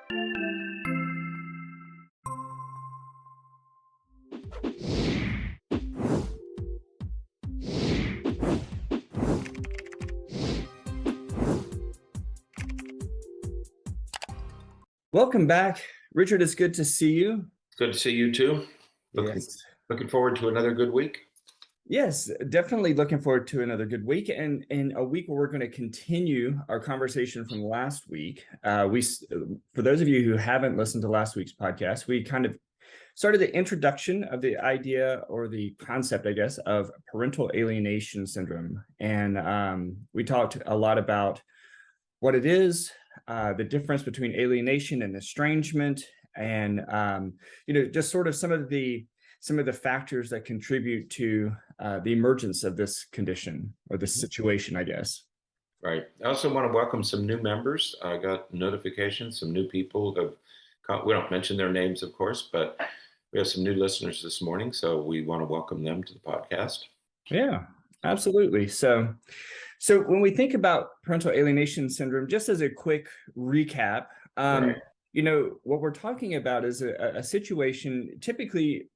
Welcome back. Richard, it's good to see you. Good to see you too. Looking forward to another good week. Yes, definitely looking forward to another good week, and in a week where we're going to continue our conversation from last week. For those of you who haven't listened to last week's podcast, we kind of started the introduction of the idea or the concept, I guess, of parental alienation syndrome, and we talked a lot about what it is, the difference between alienation and estrangement, and just sort of some of the factors that contribute to the emergence of this condition or this situation, I guess. Right. I also want to welcome some new members. I got notifications, some new people we don't mention their names, of course, but we have some new listeners this morning, so we want to welcome them to the podcast. Yeah, absolutely. So when we think about parental alienation syndrome, just as a quick recap, Right. What we're talking about is a situation typically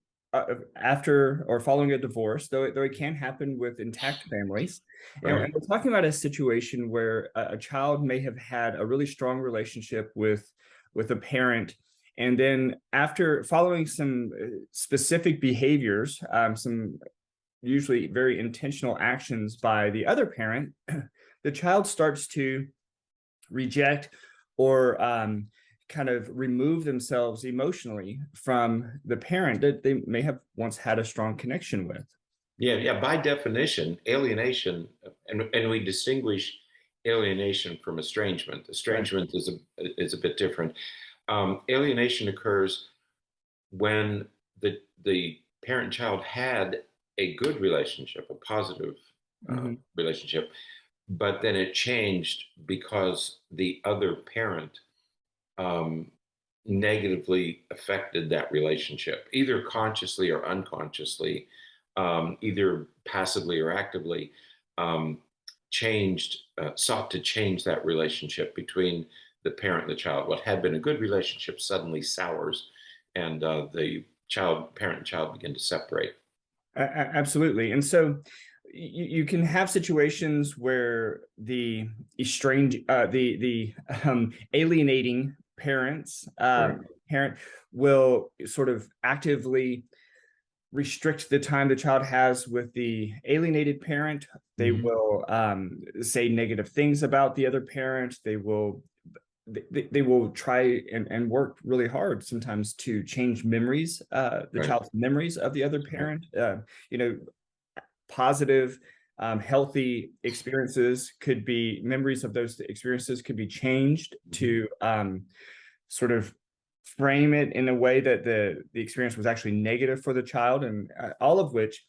after or following a divorce, though it can happen with intact families. Right. And we're talking about a situation where a child may have had a really strong relationship with a parent, and then after following some specific behaviors, some usually very intentional actions by the other parent, the child starts to reject or kind of remove themselves emotionally from the parent that they may have once had a strong connection with. Yeah. By definition, alienation, and we distinguish alienation from estrangement. Estrangement is a bit different. Alienation occurs when the parent-child had a good relationship, a positive relationship, but then it changed because the other parent negatively affected that relationship, either consciously or unconsciously, either passively or actively, sought to change that relationship between the parent and the child. What had been a good relationship suddenly sours, and the parent and child begin to separate. Absolutely. And so you can have situations where the alienating parent will sort of actively restrict the time the child has with the alienated parent. They will say negative things about the other parent. They will try and work really hard sometimes to change memories, child's memories of the other parent. Positive, healthy experiences could be memories of those experiences could be changed to sort of frame it in a way that the experience was actually negative for the child, and all of which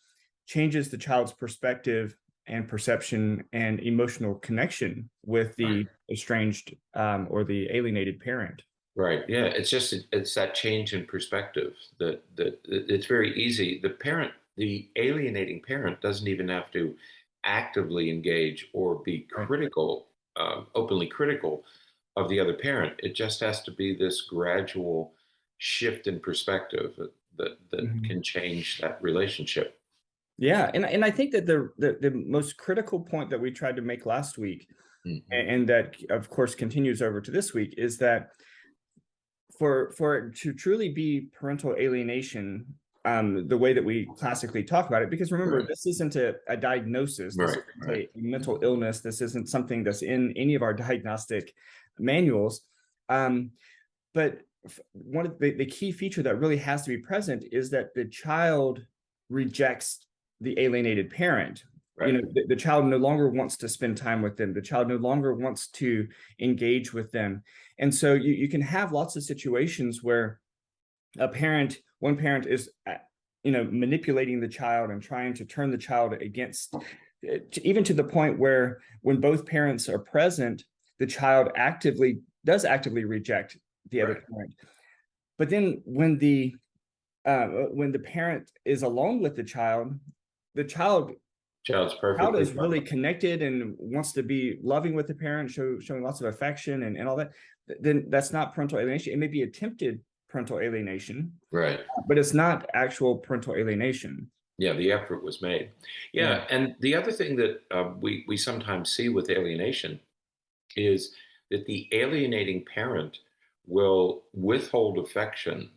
changes the child's perspective and perception and emotional connection with the estranged or the alienated parent. Right. Yeah. It's that change in perspective that it's very easy. The alienating parent doesn't even have to actively engage or be critical, openly critical of the other parent. It just has to be this gradual shift in perspective that can change that relationship. Yeah, and I think that the most critical point that we tried to make last week, and that of course continues over to this week, is that for it to truly be parental alienation, the way that we classically talk about it, because remember, this isn't a diagnosis, this isn't a mental illness, this isn't something that's in any of our diagnostic manuals, but one of the key feature that really has to be present is that the child rejects the alienated parent. The child no longer wants to spend time with them. The child no longer wants to engage with them. And so you can have lots of situations where one parent is, manipulating the child and trying to turn the child against, even to the point where when both parents are present, the child does actively reject the other parent. But then when the parent is alone with the child Child's child perfectly is fine. really connected and wants to be loving with the parent, showing lots of affection and all that, then that's not parental alienation. It may be attempted parental alienation, Right. but it's not actual parental alienation. Yeah, the effort was made. Yeah, and the other thing that we sometimes see with alienation is that the alienating parent will withhold affection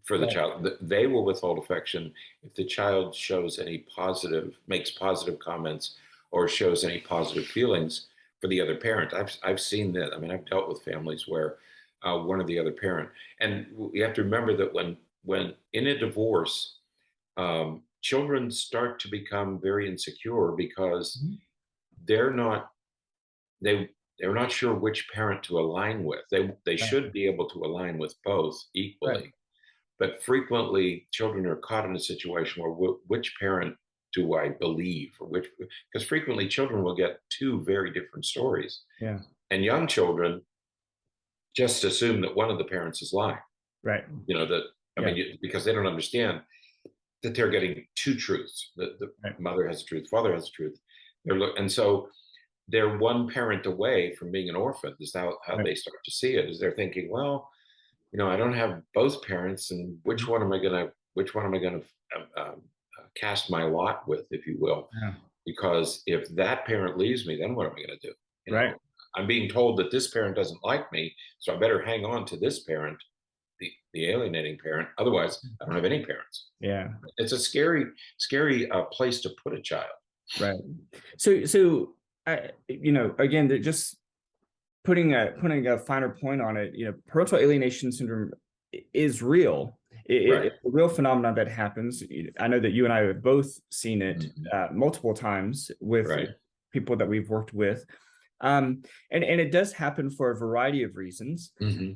for the Right. child. They will withhold affection if the child shows any positive, makes positive comments, or shows any positive feelings for the other parent. I've seen that. I mean, I've dealt with families where one or the other parent, and you have to remember that when in a divorce, children start to become very insecure because they're not they they're not sure which parent to align with. They Right. should be able to align with both Right. equally, but frequently children are caught in a situation where which parent do I believe, or which, because frequently children will get two very different stories, Yeah. and young children just assume that one of the parents is lying. Right. You know that I Yeah. mean, because they don't understand that they're getting two truths. The Right. mother has a truth, father has a truth. And so they're one parent away from being an orphan. Is how Right. they start to see it. Is they're thinking, well, I don't have both parents, and which one am I gonna cast my lot with, if you will? Yeah. Because if that parent leaves me, then what am I gonna do? You Right. know, I'm being told that this parent doesn't like me, so I better hang on to this parent, the alienating parent. Otherwise, I don't have any parents. Yeah. It's a scary place to put a child. Right. So again, that just putting a finer point on it, parental alienation syndrome is real. Right. It's a real phenomenon that happens. I know that you and I have both seen it multiple times with Right. people that we've worked with. And it does happen for a variety of reasons. Mhm.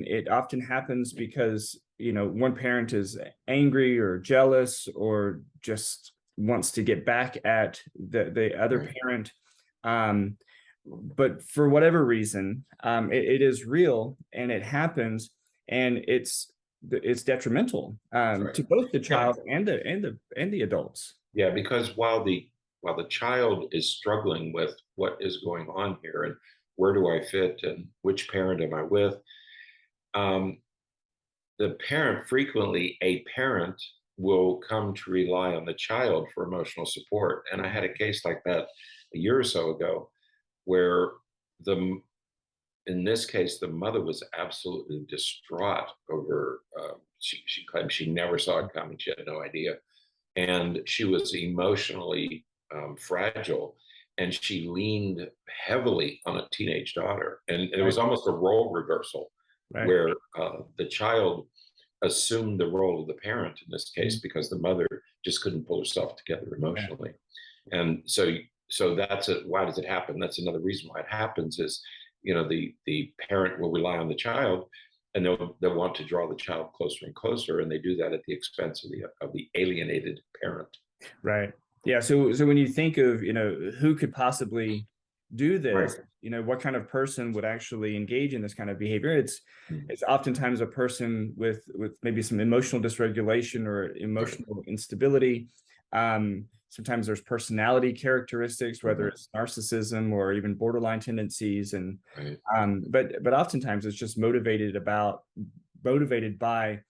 It often happens because, one parent is angry or jealous or just wants to get back at the other Right. parent. But for whatever reason, it is real and it happens, and it's detrimental Right. to both the Yeah. child and the adults. Yeah, because while the child is struggling with what is going on here and where do I fit and which parent am I with, um, the parent, frequently a parent, will come to rely on the child for emotional support. And I had a case like that a year or so ago where the in this case, the mother was absolutely distraught over. She claimed she never saw it coming. She had no idea, and she was emotionally fragile, and she leaned heavily on a teenage daughter, and it Right. was almost a role reversal, Right. where the child assumed the role of the parent in this case Mhm. because the mother just couldn't pull herself together Yeah. emotionally, and so that's it. Why does it happen? That's another reason why it happens is, the parent will rely on the child, and they'll want to draw the child closer and closer, and they do that at the expense of the alienated parent. Right. Yeah. So when you think of, who could possibly do Right. this, what kind of person would actually engage in this kind of behavior? It's oftentimes a person with maybe some emotional dysregulation or Right. emotional instability. Sometimes there's personality characteristics, whether Mhm. it's narcissism or even borderline tendencies, and Right. but oftentimes it's just motivated by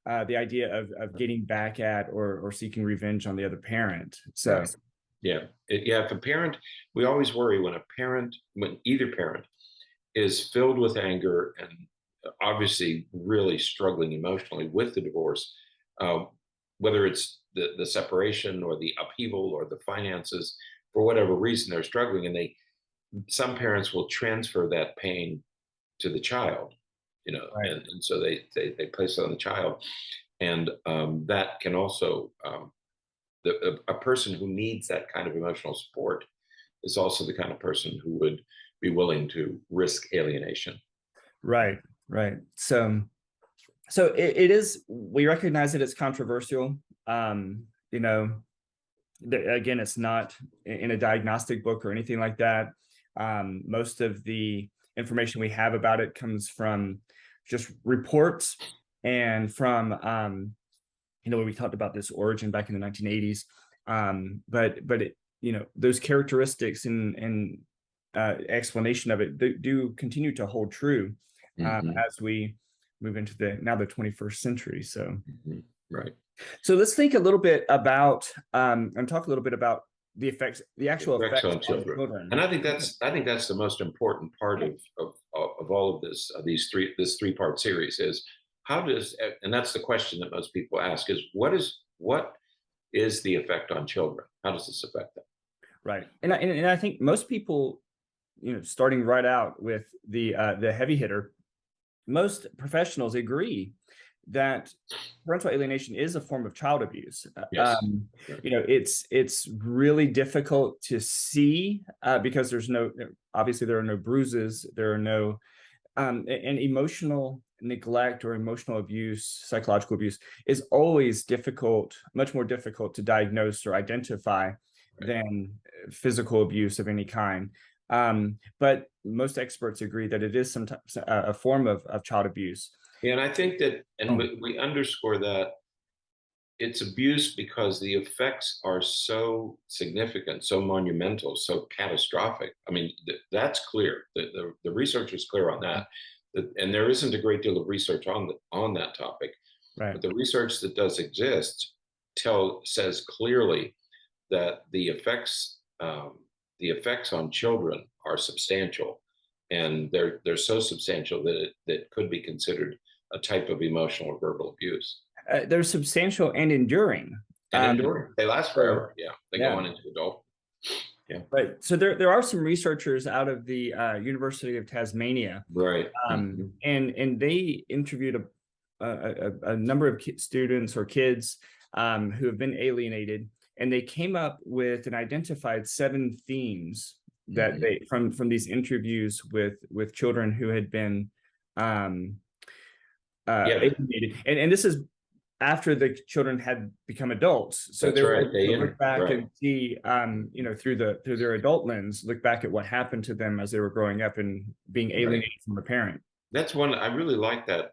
the idea of getting back at or seeking revenge on the other parent. So Right. Yeah. Yeah. If a parent, we always worry when either parent is filled with anger and obviously really struggling emotionally with the divorce, uh, whether it's the separation or the upheaval or the finances, for whatever reason they're struggling, and some parents will transfer that pain to the child, right, and so they place it on the child, and that can also a person who needs that kind of emotional support is also the kind of person who would be willing to risk alienation. right, right. So it is, we recognize that it's controversial. You know, again, it's not in a diagnostic book or anything like that. Most of the information we have about it comes from just reports and from when we talked about this origin back in the 1980s. But it, those characteristics and explanation of it do continue to hold true as we move into the 21st century. So, right. So let's think a little bit about and talk a little bit about the actual effects on children. And I think that's the most important part of all of this. This three-part series is how does, and that's the question that most people ask, is what is the effect on children? How does this affect them? Right, and I think most people, starting right out with the heavy hitter, most professionals agree that parental alienation is a form of child abuse. Yes. It's really difficult to see because obviously there are no bruises, there are no, and emotional neglect or emotional abuse, psychological abuse is always difficult, much more difficult to diagnose or identify than physical abuse of any kind. But most experts agree that it is sometimes a form of child abuse. Yeah, and I think that, and we underscore that it's abuse because the effects are so significant, so monumental, so catastrophic. I mean, that's clear. The research is clear on that. And there isn't a great deal of research on that topic. Right. But the research that does exist says clearly that the effects on children are substantial, and they're so substantial that it could be considered a type of emotional or verbal abuse. They're substantial and enduring. They last forever. Yeah, they go on into adulthood. Yeah. Right. So there are some researchers out of the University of Tasmania. Right. And they interviewed a number of students or kids who have been alienated, and they came up with and identified 7 themes that they from these interviews with children who had been alienated, and this is after the children had become adults. So they were able to look back and see, through their adult lens, look back at what happened to them as they were growing up and being alienated from a parent. That's one I really like that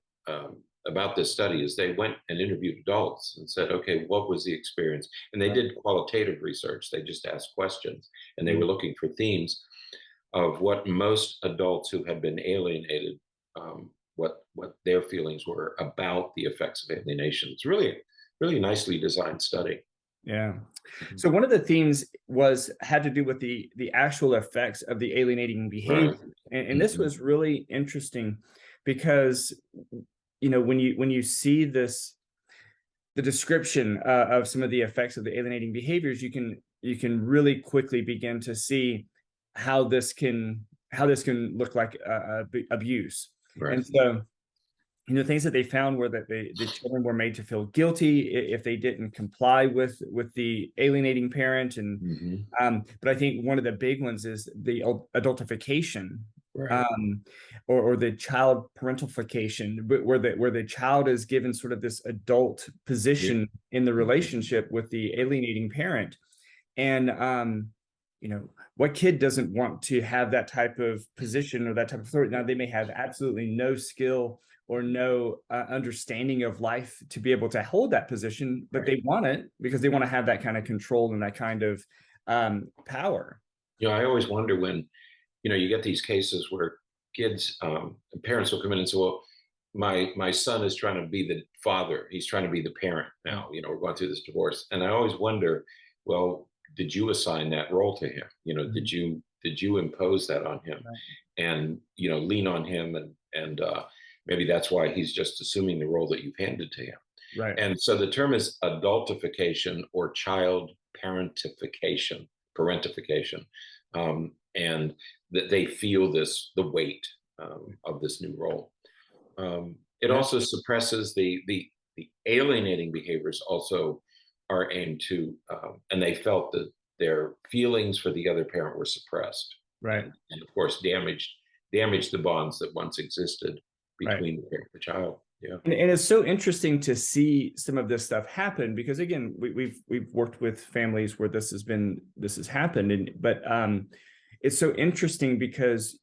about this study, is they went and interviewed adults and said, okay, what was the experience? And they did qualitative research. They just asked questions, and they were looking for themes of what most adults who had been alienated, what their feelings were about the effects of alienation. It's really nicely designed study. Yeah. So one of the themes had to do with the actual effects of the alienating behavior. And this was really interesting because, when you see the description of some of the effects of the alienating behaviors, you can really quickly begin to see how this can look like abuse. Right. And so, things that they found were that the children were made to feel guilty if they didn't comply with the alienating parent. And but I think one of the big ones is the adultification, or the child parentalification, where the child is given sort of this adult position in the relationship with the alienating parent. And what kid doesn't want to have that type of position or that type of authority? Now, they may have absolutely no skill or no understanding of life to be able to hold that position, but they want it because they want to have that kind of control and that kind of power. I always wonder when, you get these cases where kids, parents will come in and say, well, my son is trying to be the father. He's trying to be the parent now. We're going through this divorce. And I always wonder, well, did you assign that role to him? Did you impose that on him, and lean on him, and maybe that's why he's just assuming the role that you've handed to him. Right. And so the term is adultification or child parentification, and that they feel the weight of this new role. It also suppresses the alienating behaviors. Also are aimed to, and they felt that their feelings for the other parent were suppressed, and of course damaged the bonds that once existed between the parent and the child. Yeah, and it's so interesting to see some of this stuff happen, because again, we've worked with families where this has happened, but it's so interesting because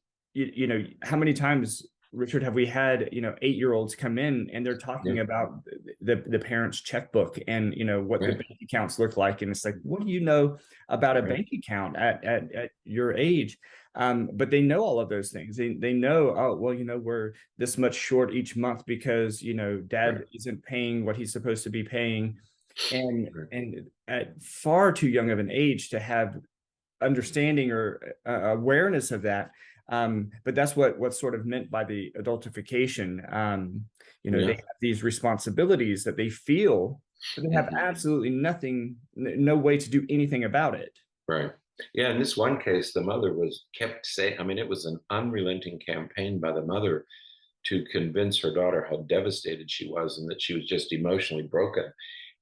how many times Richard, have we had, 8-year-olds come in and they're talking about the parents' checkbook and, what the bank accounts look like. And it's like, what do you know about a bank account at your age? But they know all of those things. They know, oh, well, we're this much short each month because, dad isn't paying what he's supposed to be paying. And at far too young of an age to have understanding or awareness of that. But that's what's sort of meant by the adultification. They have these responsibilities that they feel, but they have absolutely nothing, no way to do anything about it. Right. Yeah. In this one case, the mother kept saying, I mean, it was an unrelenting campaign by the mother to convince her daughter how devastated she was and that she was just emotionally broken.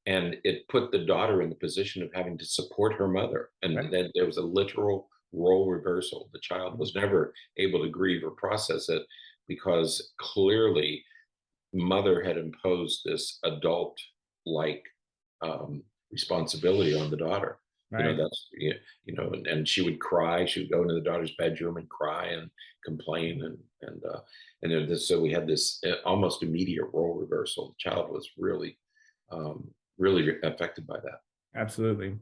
And it put the daughter in the position of having to support her mother. And then there was a literal role reversal. The child was never able to grieve or process it because clearly mother had imposed this adult-like responsibility on the daughter. And she would cry. She would go into the daughter's bedroom and cry and complain, and so we had this almost immediate role reversal. The child was really affected by that. Absolutely.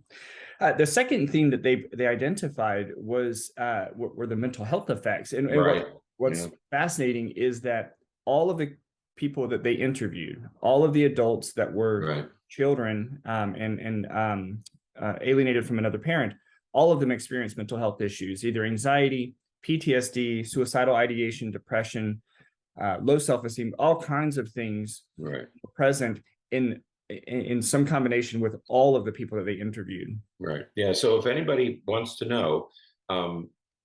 The second theme that they identified was were the mental health effects. And what's fascinating is that all of the people that they interviewed, all of the adults that were children and alienated from another parent, all of them experienced mental health issues, either anxiety, PTSD, suicidal ideation, depression, low self-esteem, all kinds of things present in some combination with all of the people that they interviewed. Right. Yeah. So if anybody wants to know,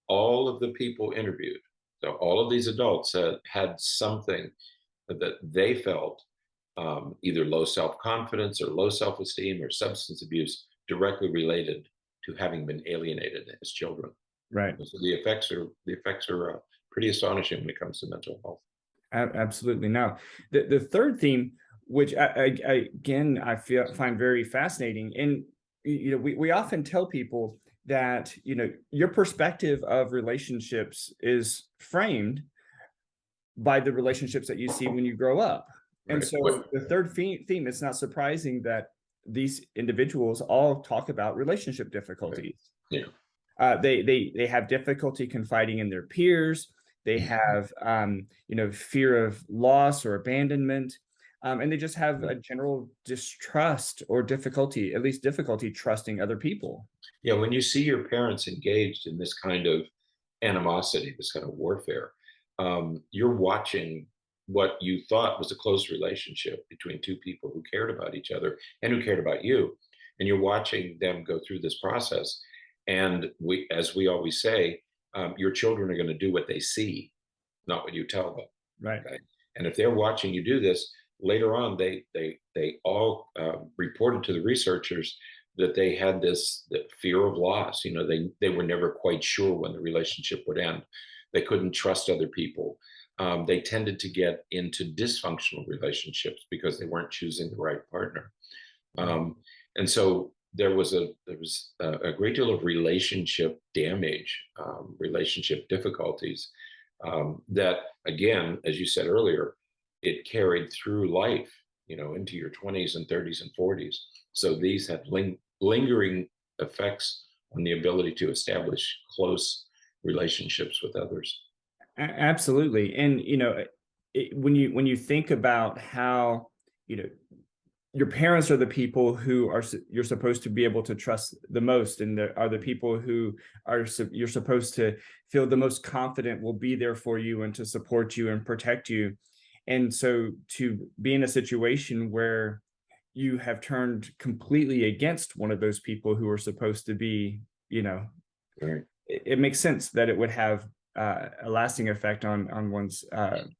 all of the people interviewed, so all of these adults had something that they felt either low self-confidence or low self-esteem or substance abuse directly related to having been alienated as children. Right. So the effects are pretty astonishing when it comes to mental health. Absolutely. Now, the third theme, which I find very fascinating, and we often tell people that your perspective of relationships is framed by the relationships that you see when you grow up. And so the third theme, it's not surprising that these individuals all talk about relationship difficulties. They have difficulty confiding in their peers. They have fear of loss or abandonment. And they just have a general distrust or difficulty, at least difficulty trusting other people. Yeah, when you see your parents engaged in this kind of animosity, this kind of warfare, you're watching what you thought was a close relationship between two people who cared about each other and who cared about you. And you're watching them go through this process. And as we always say, your children are going to do what they see, not what you tell them. Right. Okay? And if they're watching you do this, later on, they all reported to the researchers that they had this fear of loss. They were never quite sure when the relationship would end. They couldn't trust other people. They tended to get into dysfunctional relationships because they weren't choosing the right partner. And so there was a great deal of relationship damage, relationship difficulties that, again, as you said earlier, it carried through life, into your 20s and 30s and 40s. So these had lingering effects on the ability to establish close relationships with others. Absolutely. And, when you think about how, your parents are the people who you're supposed to be able to trust the most, and are the people who you're supposed to feel the most confident will be there for you and to support you and protect you. And so to be in a situation where you have turned completely against one of those people who are supposed to be, it makes sense that it would have a lasting effect on one's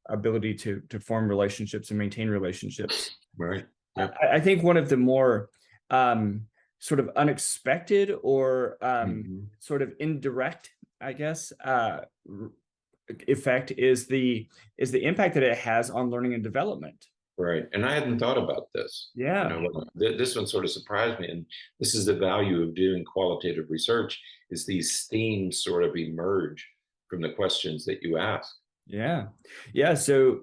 ability to form relationships and maintain relationships. Right. Yep. I think one of the more sort of unexpected or sort of indirect, I guess, effect is the impact that it has on learning and development. Right. And I hadn't thought about this. Yeah. This one sort of surprised me. And this is the value of doing qualitative research, is these themes sort of emerge from the questions that you ask. Yeah. Yeah. So,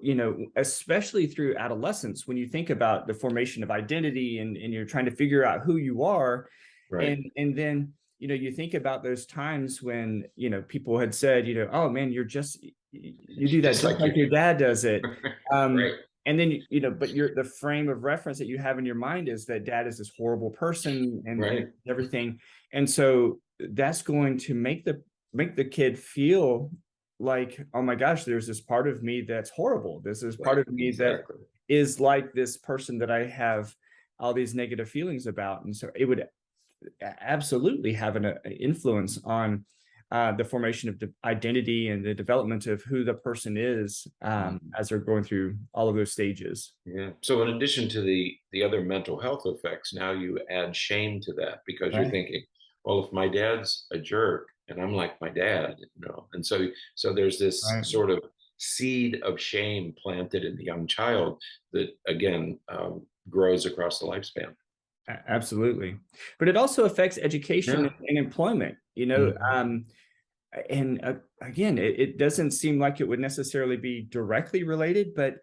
especially through adolescence, when you think about the formation of identity and you're trying to figure out who you are, Right. and then, you think about those times when, people had said, oh man, you do that Just just like like you. your dad does it. Right. And then, but the frame of reference that you have in your mind is that dad is this horrible person and Right. everything. And so that's going to make the kid feel like, oh my gosh, there's this part of me that's horrible. This is part Right. of me that Exactly. is like this person that I have all these negative feelings about. And so it would absolutely have an influence on the formation of the identity and the development of who the person is as they're going through all of those stages. Yeah. So in addition to the other mental health effects, now you add shame to that because you're Right. thinking, well, if my dad's a jerk and I'm like my dad, and so there's this Right. sort of seed of shame planted in the young child that again grows across the lifespan. Absolutely. But it also affects education Yeah. and employment, Mhm. and again, it doesn't seem like it would necessarily be directly related, but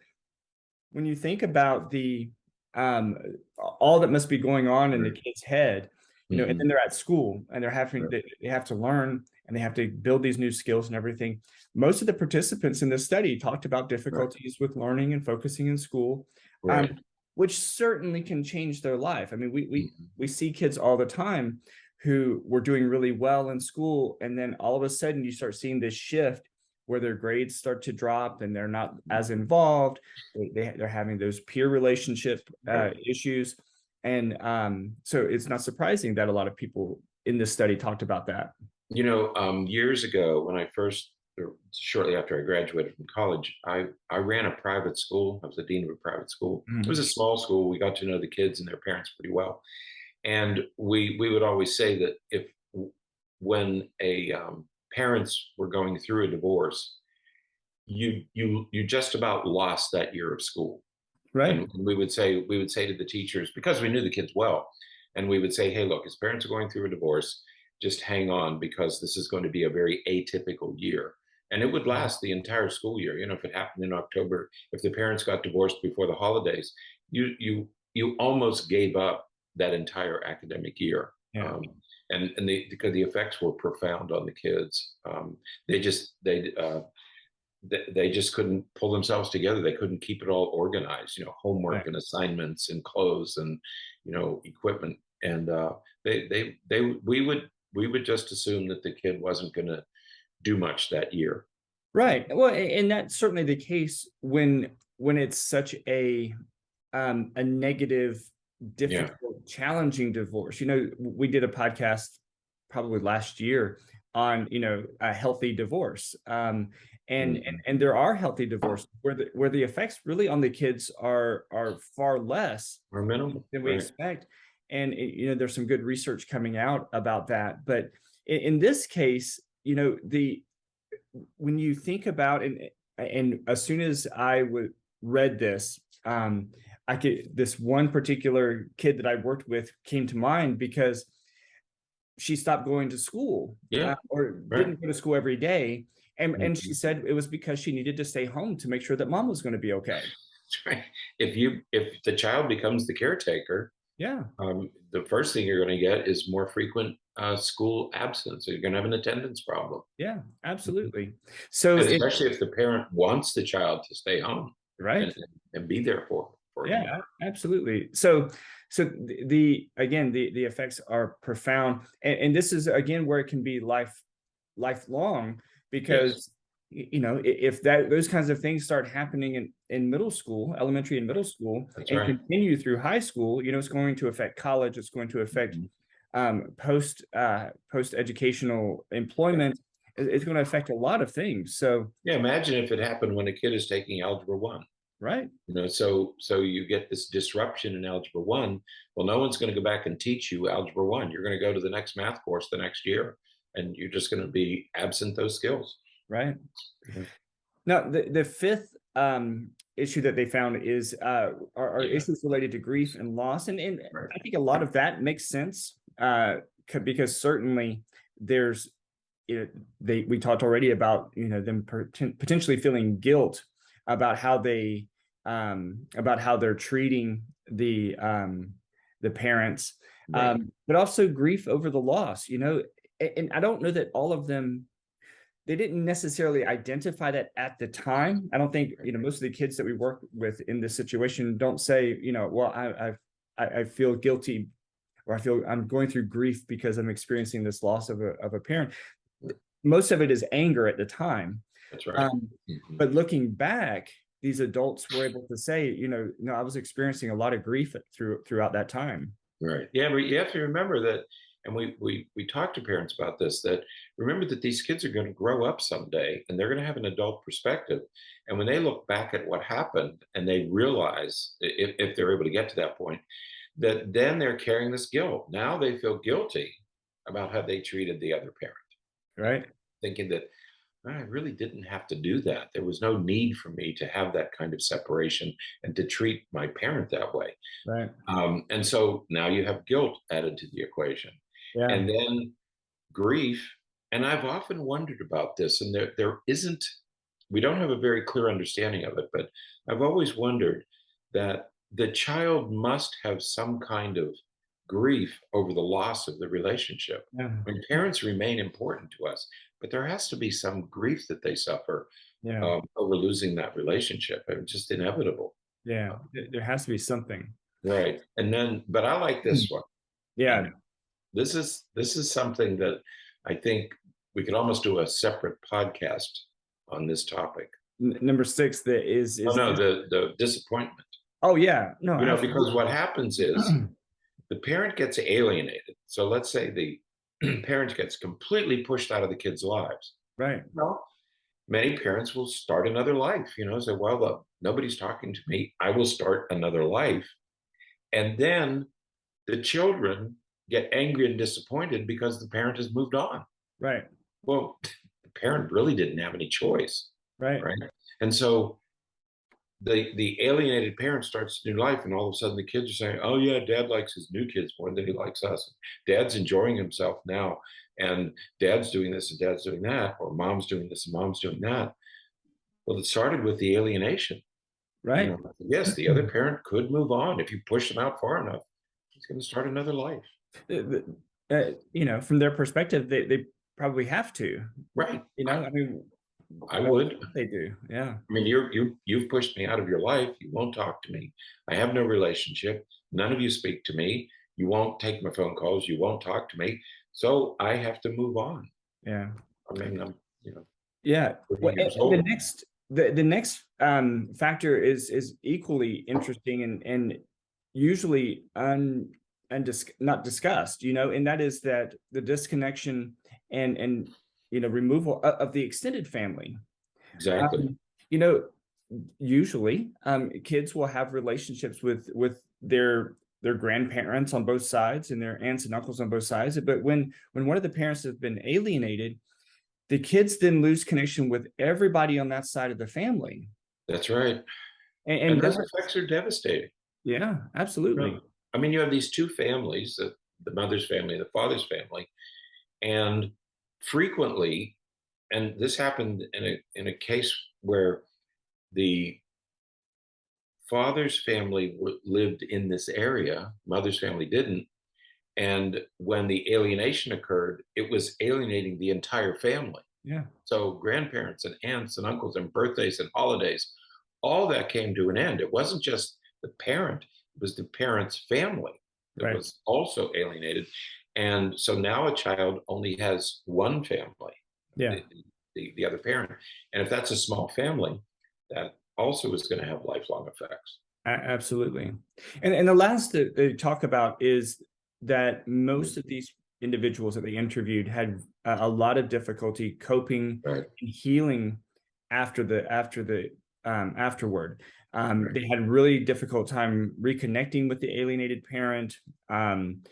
when you think about the um, all that must be going on in the Right. kid's head, and Mhm. then they're at school and Right. they have to learn and they have to build these new skills and everything. Most of the participants in this study talked about Right. difficulties with learning and focusing in school, um, Right. which certainly can change their life. I mean, Mhm. we see kids all the time who were doing really well in school, and then all of a sudden you start seeing this shift where their grades start to drop and they're not as involved. They're having those peer relationship Right. issues. And so it's not surprising that a lot of people in this study talked about that. Years ago, when I first, or shortly after I graduated from college, I ran a private school. I was the dean of a private school. It was a Mhm. small school. We got to know the kids and their parents pretty well, and we would always say that if when a parents were going through a divorce, you just about lost that year of school. Right. And we would say to the teachers, because we knew the kids well, and we would say, hey, look, his parents are going through a divorce, just hang on because this is going to be a very atypical year. And it would last the entire school year. If it happened in October, if the parents got divorced before the holidays, you almost gave up that entire academic year. Yeah. Because the effects were profound on the kids. They just they just couldn't pull themselves together. They couldn't keep it all organized, homework Right. and assignments and clothes and, equipment. And we would just assume that the kid wasn't going to do much that year. Right. Well, and that's certainly the case when it's such a negative, Yeah. difficult, challenging divorce. We did a podcast probably last year on a healthy divorce, Mhm. and there are healthy divorces where the effects really on the kids are far less Or minimal. than we Right. expect, and there's some good research coming out about that. But in this case, the when you think about, and as soon as I read this, I could this one particular kid that I worked with came to mind because she stopped going to school, Yeah. or Right. didn't go to school every day, and she Mhm. said it was because she needed to stay home to make sure that mom was going to be okay. That's right. If the child becomes the caretaker, Yeah. the first thing you're going to get is more frequent school absence. You're going to have an attendance problem. Yeah, Mhm. absolutely. So And especially if the parent wants the child to stay home and right. and be there for him. Yeah, absolutely. So the again, the effects are profound, and this is again where it can be lifelong, Yes, because if that those kinds of things start happening in middle school, elementary and middle school, that's and right. continue through high school, it's going to affect college. It's going to affect Mhm. post educational Yeah. employment. It's going to affect a lot of things. So Yeah, imagine if it happened when a kid is taking algebra 1. right. So you get this disruption in algebra 1. Well, no one's going to go back and teach you algebra 1. You're going to go to the next math course the next year, and you're just going to be absent those skills. Right. Yeah. Now, the fifth issue that they found is are Yeah. issues related to grief and loss, and Right. I think a lot of that makes sense, because certainly there's we talked already about, them potentially feeling guilt about how they're treating the parents, Right. but also grief over the loss, and I don't know that all of them, they didn't necessarily identify that at the time. I don't think, most of the kids that we work with in this situation don't say, well, I feel guilty, or I feel I'm going through grief because I'm experiencing this loss of a parent. Most of it is anger at the time. That's right. But looking back, these adults were able to say, no, I was experiencing a lot of grief throughout that time. Right. Yeah, but you have to remember that, and we talk to parents about this, that remember that these kids are going to grow up someday and they're going to have an adult perspective. And when they look back at what happened and they realize, if they're able to get to that point, that then they're carrying this guilt. Now they feel guilty about how they treated the other parent. Right. Thinking that I really didn't have to do that. There was no need for me to have that kind of separation and to treat my parent that way. Right. And so now you have guilt added to the equation. Yeah. And then grief. And I've often wondered about this, and there isn't, we don't have a very clear understanding of it, but I've always wondered that the child must have some kind of grief over the loss of the relationship. Yeah. When parents remain important to us, but there has to be some grief that they suffer over losing that relationship. It's just inevitable. Yeah, there has to be something. Right. And then, but I like this one. Yeah. This is something that I think we could almost do a separate podcast on this topic. Number 6, that is the disappointment. Oh yeah, no, because what happens is the parent gets alienated. So let's say the parent gets completely pushed out of the kids' lives. Right. Well, many parents will start another life. Say, well, look, nobody's talking to me. I will start another life. And then the children get angry and disappointed because the parent has moved on. Right. Well, the parent really didn't have any choice. Right. And so the alienated parent starts a new life, and all of a sudden the kids are saying, oh yeah, dad likes his new kids more than he likes us. Dad's enjoying himself now, and dad's doing this and dad's doing that, or mom's doing this and mom's doing that. Well, it started with the alienation. Right. Yes, the other parent could move on. If you push them out far enough, he's going to start another life. From their perspective, they probably have to. Right. I mean, I would. They do. Yeah. I mean, you've pushed me out of your life. You won't talk to me. I have no relationship. None of you speak to me. You won't take my phone calls. You won't talk to me. So I have to move on. Yeah. I mean, Yeah. Well, the next factor is equally interesting and usually not discussed, and that is that the disconnection and removal of the extended family. Exactly. Usually kids will have relationships with their grandparents on both sides and their aunts and uncles on both sides. But when one of the parents has been alienated, the kids then lose connection with everybody on that side of the family. That's right. And those effects are devastating. Yeah, absolutely. I mean, you have these two families, the mother's family and the father's family, and frequently, and this happened in a case where the father's family lived in this area, mother's family didn't. And when the alienation occurred, it was alienating the entire family. Yeah. So grandparents and aunts and uncles and birthdays and holidays, all that came to an end. It wasn't just the parent, it was the parent's family that was also alienated. And so now a child only has one family, the other parent. And if that's a small family, that also is going to have lifelong effects. Absolutely. And the last that they talk about is that most of these individuals that they interviewed had a lot of difficulty coping and healing afterward. They had really difficult time reconnecting with the alienated parent, and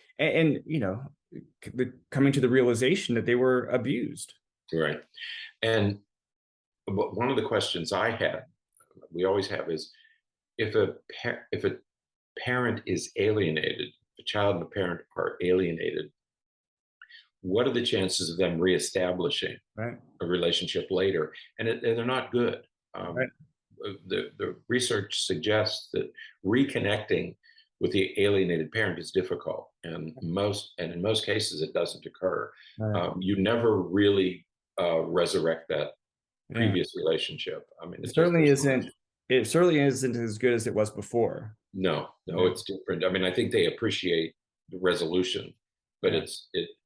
coming to the realization that they were abused. Right. And one of the questions I had, we always have, is if a parent is alienated, a child and a parent are alienated, what are the chances of them reestablishing Right. a relationship later? And they're not good. Right. The research suggests that reconnecting with the alienated parent is difficult, and in most cases it doesn't occur. Right. You never really resurrect that Yeah. previous relationship. I mean, It certainly isn't. It certainly isn't as good as it was before. No, Yeah. it's different. I mean, I think they appreciate the resolution, but Yeah.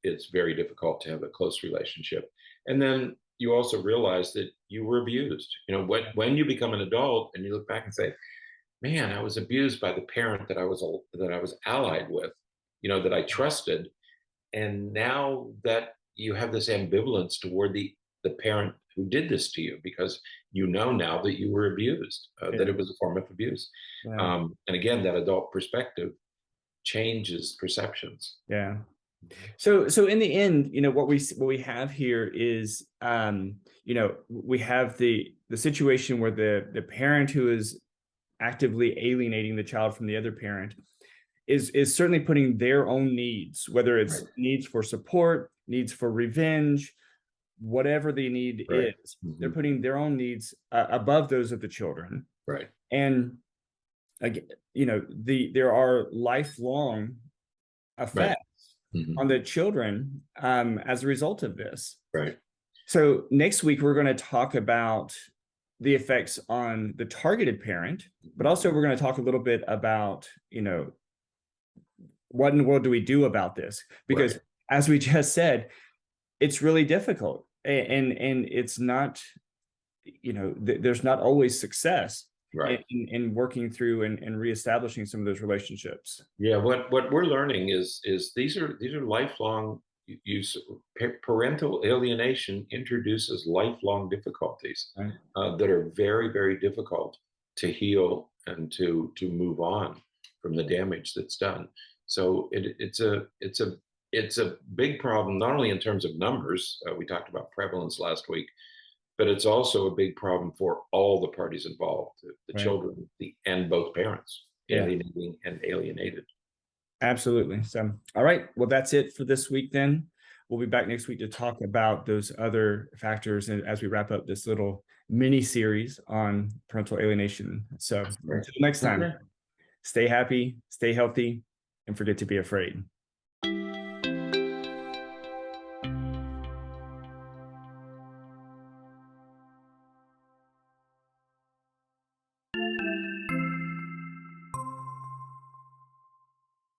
it's very difficult to have a close relationship. And then you also realize that you were abused. You know, when you become an adult and you look back and say, "Man, I was abused by the parent that I was allied with, you know, that I trusted," and now that you have this ambivalence toward the parent who did this to you, because you know now that you were abused, Yeah. that it was a form of abuse. Yeah. And again, that adult perspective changes perceptions. Yeah. So in the end, you know, what we have here is, you know, we have the situation where the parent who is actively alienating the child from the other parent is certainly putting their own needs, whether it's Right. needs for support, needs for revenge, whatever the need Right. is, they're putting their own needs above those of the children. Right. And again, you know, there are lifelong Right. effects on the children as a result of this. Right. So next week we're going to talk about the effects on the targeted parent, but also we're going to talk a little bit about, you know, what in the world do we do about this? Because Right. as we just said, it's really difficult, and it's not, you know, there's not always success Right. in working through and reestablishing some of those relationships. Yeah, what we're learning is these are lifelong use. Parental alienation introduces lifelong difficulties Right. that are very, very difficult to heal and to move on from the damage that's done. So it's a big problem, not only in terms of numbers. We talked about prevalence last week, but it's also a big problem for all the parties involved, the Right. children, and both parents, Yeah. alienating and alienated. Absolutely. So, all right. Well, that's it for this week then. We'll be back next week to talk about those other factors and as we wrap up this little mini series on parental alienation. So until next time, Okay. stay happy, stay healthy, and forget to be afraid.